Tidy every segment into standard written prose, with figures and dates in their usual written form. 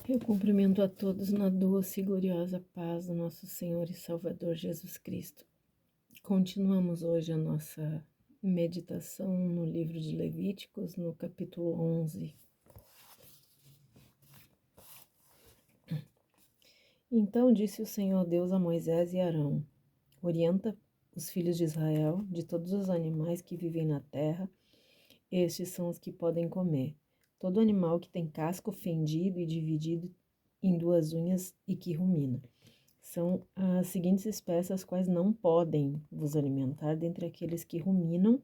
Eu cumprimento a todos na doce e gloriosa paz do nosso Senhor e Salvador Jesus Cristo. Continuamos hoje a nossa meditação no livro de Levíticos, no capítulo 11. Então disse o Senhor Deus a Moisés e Arão: orienta os filhos de Israel de todos os animais que vivem na terra, estes são os que podem comer. Todo animal que tem casco fendido e dividido em duas unhas e que rumina. São as seguintes espécies as quais não podem vos alimentar dentre aqueles que ruminam,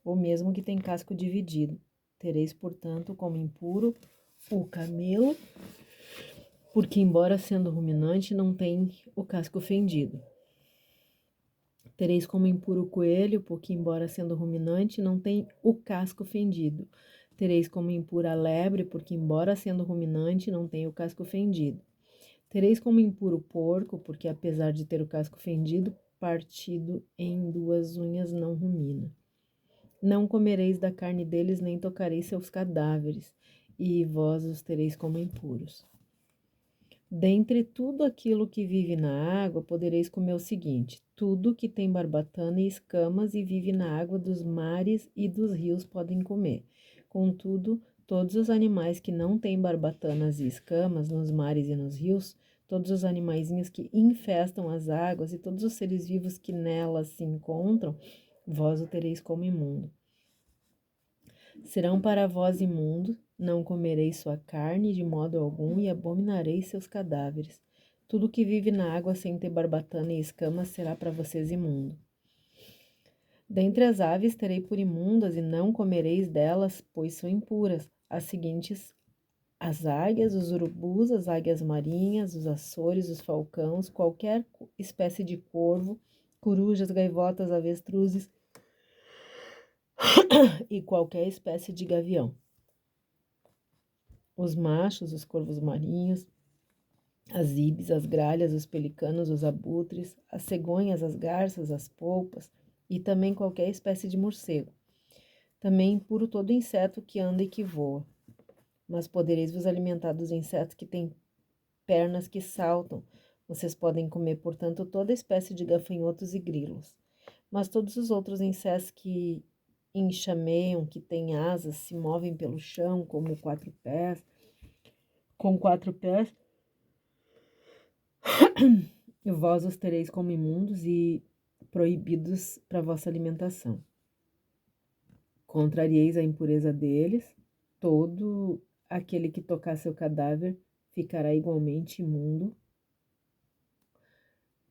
ou mesmo que têm casco dividido. Tereis, portanto, como impuro o camelo, porque, embora sendo ruminante, não tem o casco fendido. Tereis como impuro o coelho, porque, embora sendo ruminante, não tem o casco fendido. Tereis como impura a lebre, porque, embora sendo ruminante, não tem o casco fendido. Tereis como impuro o porco, porque, apesar de ter o casco fendido, partido em duas unhas, não rumina. Não comereis da carne deles, nem tocareis seus cadáveres, e vós os tereis como impuros. Dentre tudo aquilo que vive na água, podereis comer o seguinte: tudo que tem barbatana e escamas e vive na água dos mares e dos rios podem comer. Contudo, todos os animais que não têm barbatanas e escamas nos mares e nos rios, todos os animaizinhos que infestam as águas e todos os seres vivos que nelas se encontram, vós o tereis como imundo. Serão para vós imundos, não comereis sua carne de modo algum e abominareis seus cadáveres. Tudo que vive na água sem ter barbatana e escamas será para vocês imundo. Dentre as aves terei por imundas e não comereis delas, pois são impuras. As seguintes: as águias, os urubus, as águias marinhas, os açores, os falcões, qualquer espécie de corvo, corujas, gaivotas, avestruzes e qualquer espécie de gavião. Os machos, os corvos marinhos, as ibis, as gralhas, os pelicanos, os abutres, as cegonhas, as garças, as polpas e também qualquer espécie de morcego. Também impuro todo inseto que anda e que voa. Mas podereis vos alimentar dos insetos que têm pernas que saltam. Vocês podem comer, portanto, toda espécie de gafanhotos e grilos. Mas todos os outros insetos que enxameiam, que têm asas, se movem pelo chão, como com quatro pés, vós os tereis como imundos e proibidos para vossa alimentação. Contrarieis a impureza deles, todo aquele que tocar seu cadáver ficará igualmente imundo.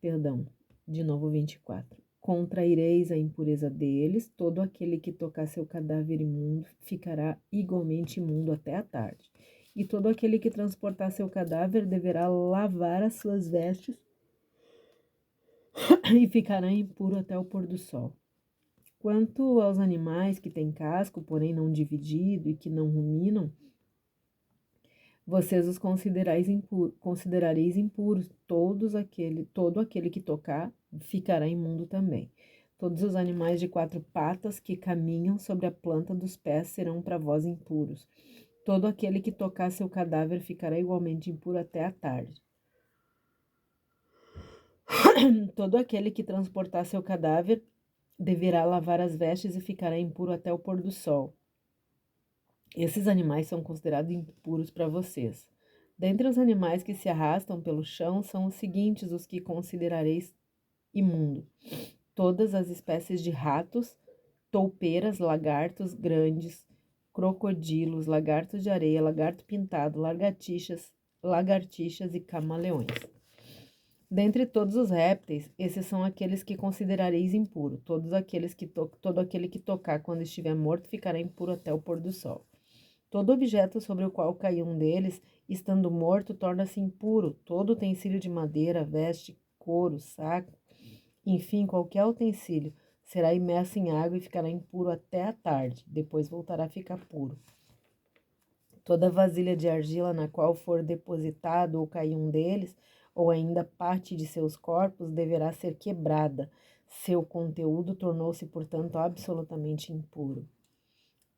Perdão, de novo 24. Contraireis a impureza deles, todo aquele que tocar seu cadáver imundo ficará igualmente imundo até a tarde. E todo aquele que transportar seu cadáver deverá lavar as suas vestes e ficará impuro até o pôr do sol. Quanto aos animais que têm casco, porém não dividido e que não ruminam, vocês os considerareis impuros. Todo aquele que tocar ficará imundo também. Todos os animais de quatro patas que caminham sobre a planta dos pés serão para vós impuros. Todo aquele que tocar seu cadáver ficará igualmente impuro até a tarde. Todo aquele que transportar seu cadáver deverá lavar as vestes e ficará impuro até o pôr do sol. Esses animais são considerados impuros para vocês. Dentre os animais que se arrastam pelo chão são os seguintes, os que considerareis imundo: todas as espécies de ratos, toupeiras, lagartos grandes, crocodilos, lagartos de areia, lagarto pintado, lagartixas e camaleões. Dentre todos os répteis, esses são aqueles que considerareis impuro. Todo aquele que tocar quando estiver morto ficará impuro até o pôr do sol. Todo objeto sobre o qual cair um deles, estando morto, torna-se impuro. Todo utensílio de madeira, veste, couro, saco, enfim, qualquer utensílio, será imerso em água e ficará impuro até a tarde. Depois voltará a ficar puro. Toda vasilha de argila na qual for depositado ou cair um deles, ou ainda parte de seus corpos, deverá ser quebrada. Seu conteúdo tornou-se, portanto, absolutamente impuro.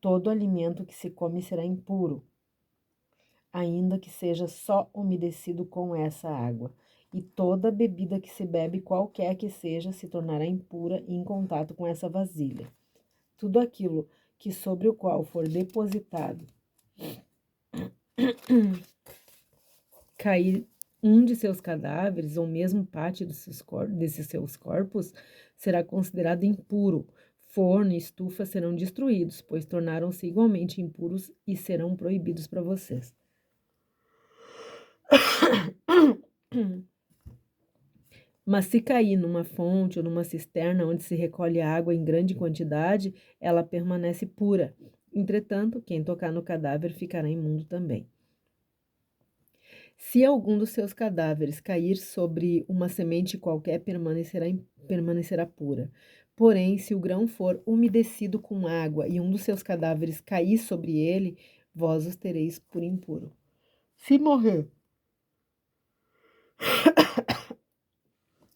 Todo alimento que se come será impuro. ainda que seja só umedecido com essa água. E toda bebida que se bebe, qualquer que seja, se tornará impura em contato com essa vasilha. Tudo aquilo que sobre o qual for depositado cair um de seus cadáveres, ou mesmo parte desses seus corpos, será considerado impuro. Forno e estufa serão destruídos, pois tornaram-se igualmente impuros e serão proibidos para vocês. Mas se cair numa fonte ou numa cisterna onde se recolhe água em grande quantidade, ela permanece pura. Entretanto, quem tocar no cadáver ficará imundo também. Se algum dos seus cadáveres cair sobre uma semente qualquer, permanecerá pura. Porém, se o grão for umedecido com água e um dos seus cadáveres cair sobre ele, vós os tereis por impuro. Se morrer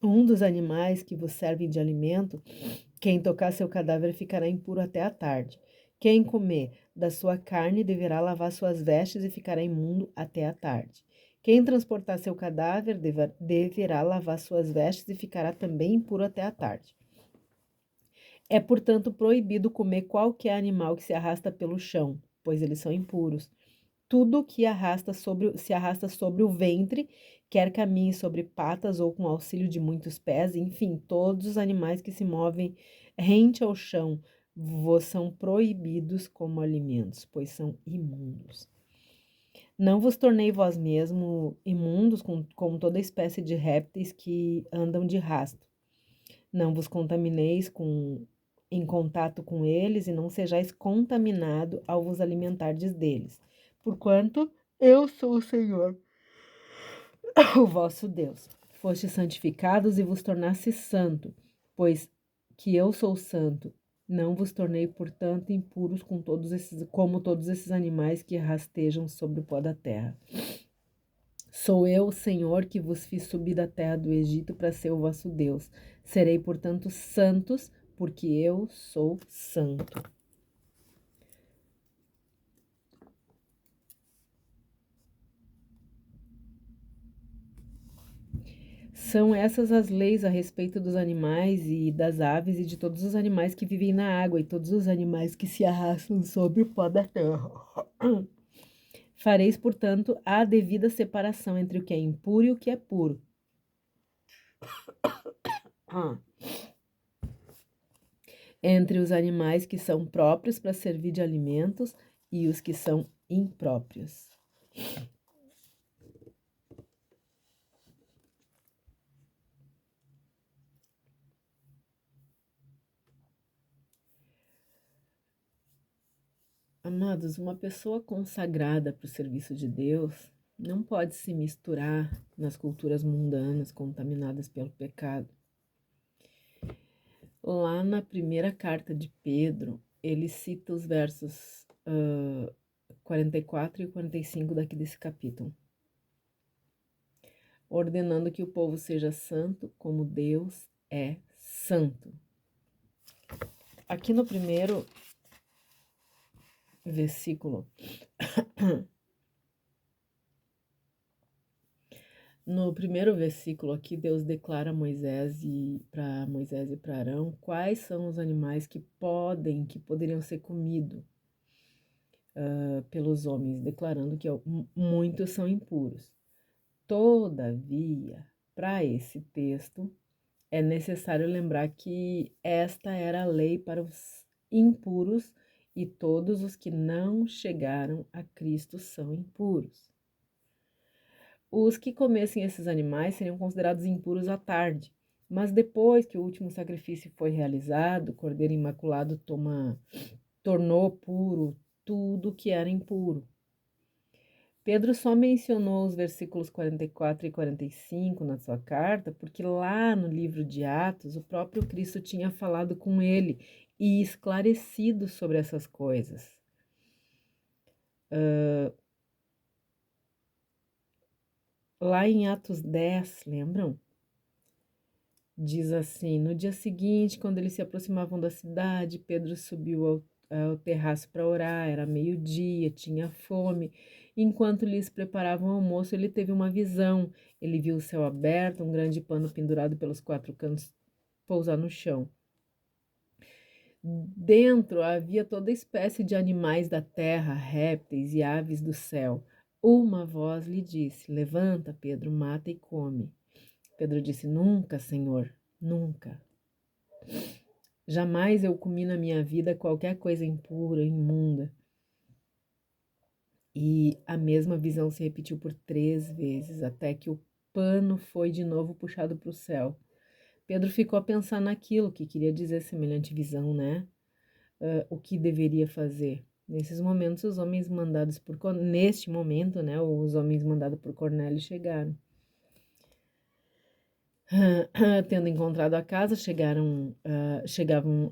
um dos animais que vos servem de alimento, quem tocar seu cadáver ficará impuro até a tarde. Quem comer da sua carne deverá lavar suas vestes e ficará imundo até a tarde. Quem transportar seu cadáver deverá lavar suas vestes e ficará também impuro até a tarde. É, portanto, proibido comer qualquer animal que se arrasta pelo chão, pois eles são impuros. Tudo que se arrasta sobre o ventre, quer caminhe sobre patas ou com auxílio de muitos pés, enfim, todos os animais que se movem rente ao chão vos são proibidos como alimentos, pois são imundos. Não vos tornei vós mesmo imundos como toda espécie de répteis que andam de rasto. Não vos contamineis em contato com eles e não sejais contaminado ao vos alimentardes deles, porquanto eu sou o Senhor, o vosso Deus. Fostes santificados e vos tornaste santo, pois que eu sou santo. Não vos tornei, portanto, impuros como todos esses animais que rastejam sobre o pó da terra. Sou eu, o Senhor, que vos fiz subir da terra do Egito para ser o vosso Deus. Serei, portanto, santos, porque eu sou santo. São essas as leis a respeito dos animais e das aves e de todos os animais que vivem na água e todos os animais que se arrastam sobre o pó da terra. Fareis, portanto, a devida separação entre o que é impuro e o que é puro. Entre os animais que são próprios para servir de alimentos e os que são impróprios. Amados, uma pessoa consagrada para o serviço de Deus não pode se misturar nas culturas mundanas contaminadas pelo pecado. Lá na primeira carta de Pedro, ele cita os versos 44 e 45 daqui desse capítulo, ordenando que o povo seja santo como Deus é santo. Aqui no primeiro versículo, aqui, Deus declara a Moisés e para Arão quais são os animais que poderiam ser comidos pelos homens, declarando que muitos são impuros. Todavia, para esse texto, é necessário lembrar que esta era a lei para os impuros e todos os que não chegaram a Cristo são impuros. Os que comessem esses animais seriam considerados impuros à tarde, mas depois que o último sacrifício foi realizado, o Cordeiro Imaculado tornou puro tudo que era impuro. Pedro só mencionou os versículos 44 e 45 na sua carta, porque lá no livro de Atos, o próprio Cristo tinha falado com ele e esclarecido sobre essas coisas. Lá em Atos 10, lembram? Diz assim: no dia seguinte, quando eles se aproximavam da cidade, Pedro subiu o terraço para orar, era meio-dia, tinha fome. Enquanto lhes preparavam o almoço, ele teve uma visão. Ele viu o céu aberto, um grande pano pendurado pelos 4 cantos pousar no chão. Dentro havia toda espécie de animais da terra, répteis e aves do céu. Uma voz lhe disse: Levanta, Pedro, mata e come. Pedro disse: Nunca, Senhor, nunca. Jamais eu comi na minha vida qualquer coisa impura, imunda. E a mesma visão se repetiu por 3 vezes, até que o pano foi de novo puxado para o céu. Pedro ficou a pensar naquilo que queria dizer semelhante visão, né? O que deveria fazer. Nesses momentos, os homens mandados por... Neste momento, né, os homens mandados por Cornélio chegaram. Tendo encontrado a casa, chegavam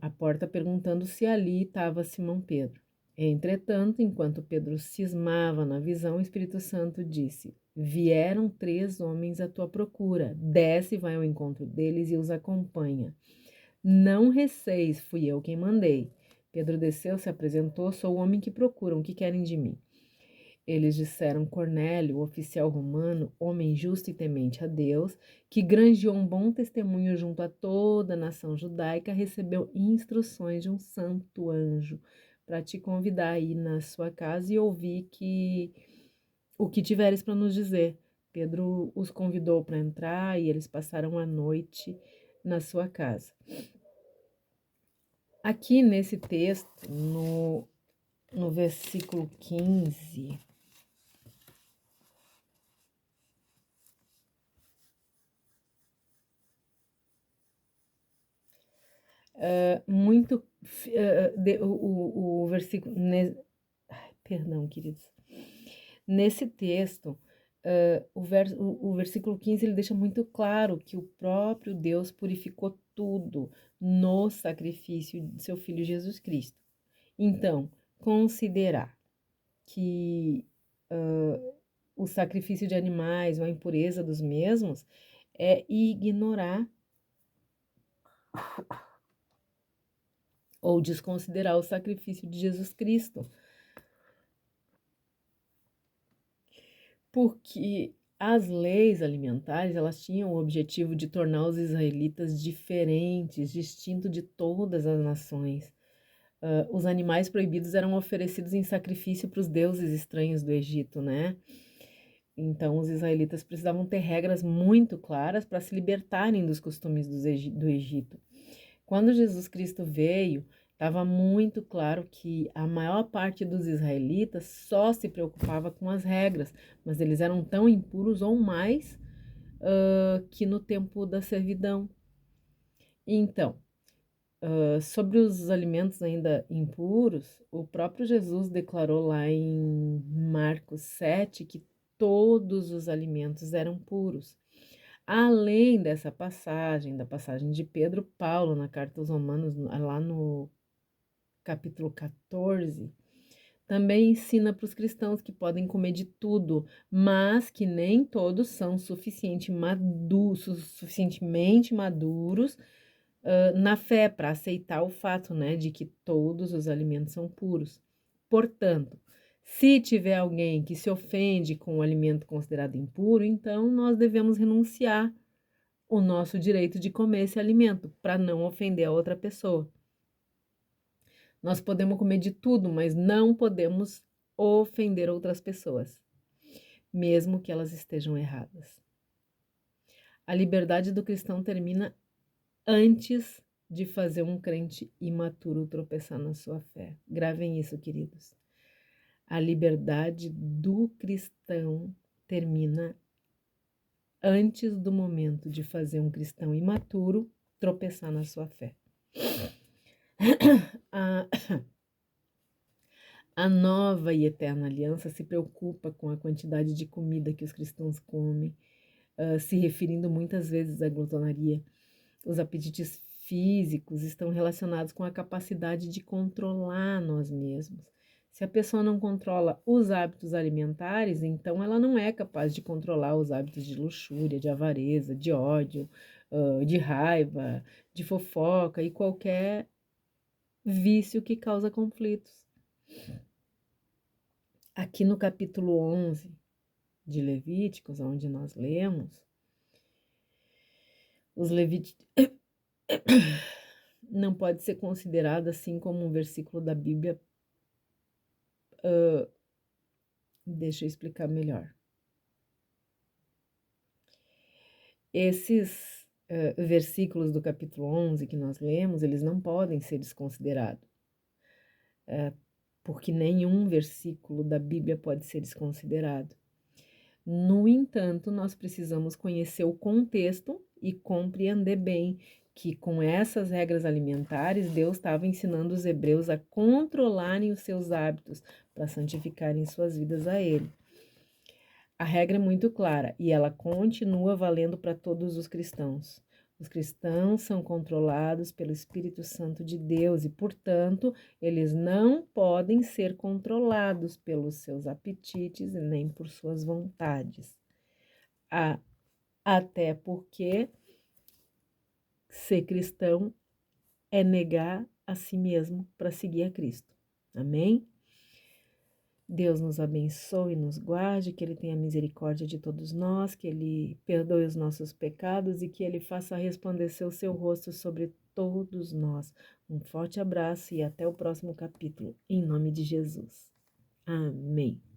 à porta perguntando se ali estava Simão Pedro. Entretanto, enquanto Pedro cismava na visão, o Espírito Santo disse: Vieram 3 homens à tua procura. Desce e vai ao encontro deles e os acompanha. Não receis, fui eu quem mandei. Pedro desceu, se apresentou: Sou o homem que procuram, o que querem de mim? Eles disseram: Cornélio, o oficial romano, homem justo e temente a Deus, que granjeou um bom testemunho junto a toda a nação judaica, recebeu instruções de um santo anjo para te convidar a ir na sua casa e ouvir o que tiveres para nos dizer. Pedro os convidou para entrar e eles passaram a noite na sua casa. Aqui nesse texto, no versículo 15, o versículo, perdão, queridos, nesse texto, o versículo 15 ele deixa muito claro que o próprio Deus purificou tudo no sacrifício de seu Filho Jesus Cristo. Então, considerar que o sacrifício de animais ou a impureza dos mesmos é ignorar ou desconsiderar o sacrifício de Jesus Cristo. Porque as leis alimentares, elas tinham o objetivo de tornar os israelitas diferentes, distintos de todas as nações. Os animais proibidos eram oferecidos em sacrifício para os deuses estranhos do Egito, né? Então, os israelitas precisavam ter regras muito claras para se libertarem dos costumes do Egito. Quando Jesus Cristo veio, estava muito claro que a maior parte dos israelitas só se preocupava com as regras, mas eles eram tão impuros ou mais que no tempo da servidão. Então, sobre os alimentos ainda impuros, o próprio Jesus declarou lá em Marcos 7 que todos os alimentos eram puros. Além dessa passagem, da passagem de Pedro, Paulo, na carta aos Romanos, lá no capítulo 14, também ensina para os cristãos que podem comer de tudo, mas que nem todos são suficientemente maduros na fé para aceitar o fato, né, de que todos os alimentos são puros. Portanto, se tiver alguém que se ofende com o alimento considerado impuro, então nós devemos renunciar o nosso direito de comer esse alimento para não ofender a outra pessoa. Nós podemos comer de tudo, mas não podemos ofender outras pessoas, mesmo que elas estejam erradas. A liberdade do cristão termina antes de fazer um crente imaturo tropeçar na sua fé. Gravem isso, queridos. A liberdade do cristão termina antes do momento de fazer um cristão imaturo tropeçar na sua fé. A nova e eterna aliança se preocupa com a quantidade de comida que os cristãos comem, se referindo muitas vezes à glutonaria. Os apetites físicos estão relacionados com a capacidade de controlar nós mesmos. Se a pessoa não controla os hábitos alimentares, então ela não é capaz de controlar os hábitos de luxúria, de avareza, de ódio, de raiva, de fofoca e qualquer vício que causa conflitos. Aqui no capítulo 11 de Levíticos, onde nós lemos, os Levíticos não pode ser considerado assim como um versículo da Bíblia. Deixa eu explicar melhor. Esses versículos do capítulo 11 que nós lemos, eles não podem ser desconsiderados, porque nenhum versículo da Bíblia pode ser desconsiderado. No entanto, nós precisamos conhecer o contexto e compreender bem que com essas regras alimentares, Deus estava ensinando os hebreus a controlarem os seus hábitos para santificarem suas vidas a Ele. A regra é muito clara e ela continua valendo para todos os cristãos. Os cristãos são controlados pelo Espírito Santo de Deus e, portanto, eles não podem ser controlados pelos seus apetites e nem por suas vontades. Até porque ser cristão é negar a si mesmo para seguir a Cristo. Amém? Deus nos abençoe e nos guarde, que Ele tenha misericórdia de todos nós, que Ele perdoe os nossos pecados e que Ele faça resplandecer o seu rosto sobre todos nós. Um forte abraço e até o próximo capítulo, em nome de Jesus. Amém.